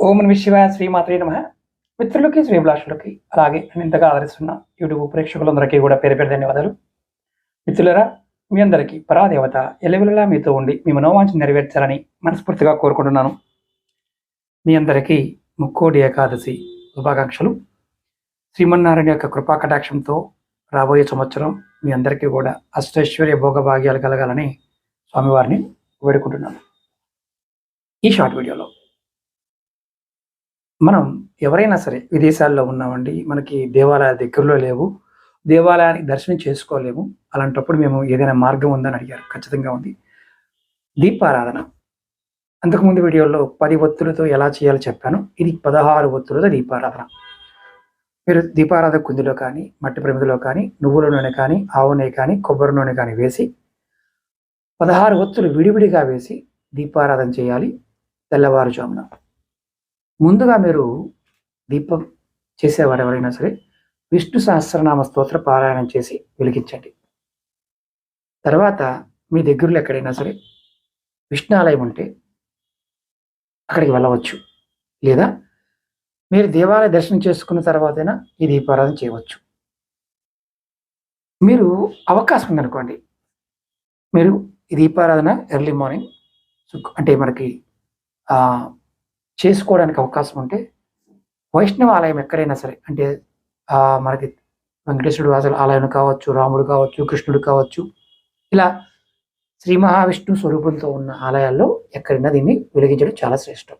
ఓం నమః శివాయ శ్రీమాత్రే నమః. మిత్రులకి శ్రీభిలాషులకి అలాగే నన్ను ఇంతగా ఆదరిస్తున్న యూట్యూబ్ ప్రేక్షకులందరికీ కూడా పేరు పేరు ధన్యవాదాలు. మిత్రులరా, మీ అందరికీ పరాదేవత ఎల్లవెల్లలా మీతో ఉండి మీ మనోవాంఛ నెరవేర్చాలని మనస్ఫూర్తిగా కోరుకుంటున్నాను. మీ అందరికీ ముక్కోటి ఏకాదశి శుభాకాంక్షలు. శ్రీమన్నారాయణ యొక్క కృపా కటాక్షంతో రాబోయే సంవత్సరం మీ అందరికీ కూడా అష్టైశ్వర్య భోగభాగ్యాలు కలగాలని స్వామివారిని వేడుకుంటున్నాను. ఈ షార్ట్ వీడియోలో మనం ఎవరైనా సరే విదేశాల్లో ఉన్నామండి, మనకి దేవాలయాల దగ్గరలో లేవు, దేవాలయానికి దర్శనం చేసుకోలేము, అలాంటప్పుడు మేము ఏదైనా మార్గం ఉందని అడిగారు. ఖచ్చితంగా ఉంది. దీపారాధన అంతకుముందు వీడియోలో 10 ఒత్తులతో ఎలా చేయాలో చెప్పాను. ఇది 16 ఒత్తులతో దీపారాధన. మీరు దీపారాధన కుందిలో కానీ మట్టి ప్రమిదలో కానీ నువ్వుల నూనె కానీ ఆవు నెయ్యి కానీ కొబ్బరి నూనె కానీ వేసి 16 ఒత్తులు విడివిడిగా వేసి దీపారాధన చేయాలి. తెల్లవారుజామున ముందుగా మీరు దీపం చేసేవారు ఎవరైనా సరే విష్ణు సహస్రనామ స్తోత్ర పారాయణం చేసి వెలిగించండి. తర్వాత మీ దగ్గరలో ఎక్కడైనా సరే విష్ణు ఆలయం ఉంటే అక్కడికి వెళ్ళవచ్చు, లేదా మీరు దేవాలయ దర్శనం చేసుకున్న తర్వాతైనా ఈ దీపారాధన చేయవచ్చు. మీరు అవకాశం ఉందనుకోండి, మీరు ఈ దీపారాధన ఎర్లీ మార్నింగ్ అంటే మనకి చేసుకోవడానికి అవకాశం ఉంటే వైష్ణవ ఆలయం ఎక్కడైనా సరే, అంటే మనకి వెంకటేశ్వరుడు ఆలయం కావచ్చు, రాముడు కావచ్చు, కృష్ణుడు కావచ్చు, ఇలా శ్రీ మహావిష్ణు స్వరూపంతో ఉన్న ఆలయాల్లో ఎక్కడైనా దీన్ని వెలిగించడం చాలా శ్రేష్టం.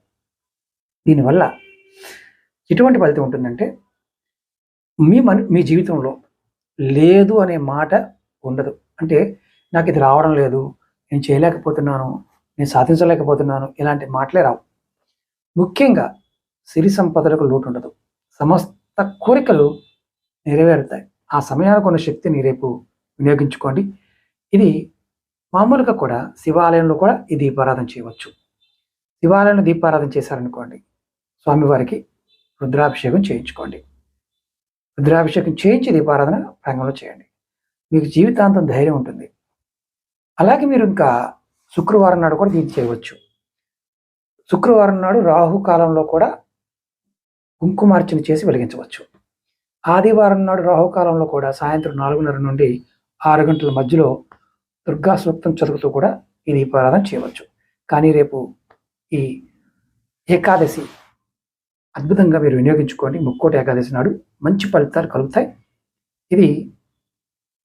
దీనివల్ల ఎటువంటి ఫలితం ఉంటుందంటే మీ జీవితంలో లేదు అనే మాట ఉండదు. అంటే నాకు ఇది రావడం లేదు, నేను చేయలేకపోతున్నాను, నేను సాధించలేకపోతున్నాను, ఇలాంటి మాటలే రావు. ముఖ్యంగా సిరి సంపదలకు లోటు ఉండదు. సమస్త కోరికలు నెరవేరుతాయి. ఆ సమయానికి ఉన్న శక్తిని రేపు వినియోగించుకోండి. ఇది మామూలుగా కూడా శివాలయంలో కూడా ఈ దీపారాధన చేయవచ్చు. శివాలయంలో దీపారాధన చేశారనుకోండి, స్వామివారికి రుద్రాభిషేకం చేయించుకోండి. రుద్రాభిషేకం చేయించి దీపారాధన ప్రాంగణంలో చేయండి. మీకు జీవితాంతం ధైర్యం ఉంటుంది. అలాగే మీరు ఇంకా శుక్రవారం నాడు కూడా దీన్ని చేయవచ్చు. శుక్రవారం నాడు రాహుకాలంలో కూడా కుంకుమార్చన చేసి వెలిగించవచ్చు. ఆదివారం నాడు రాహుకాలంలో కూడా సాయంత్రం 4:30 నుండి 6 గంటల మధ్యలో దుర్గా సూక్తం చదువుతూ కూడా ఈ దీపారాధన చేయవచ్చు. కానీ రేపు ఈ ఏకాదశి అద్భుతంగా మీరు వినియోగించుకోండి. ముక్కోటి ఏకాదశి నాడు మంచి ఫలితాలు కలుగుతాయి. ఇది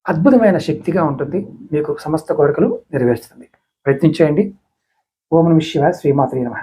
అద్భుతమైన శక్తిగా ఉంటుంది. మీకు సమస్త కోరికలు నెరవేరుస్తుంది. ప్రయత్నించేయండి. ఓం నమః శివాయ శ్రీమాత్రే నమః.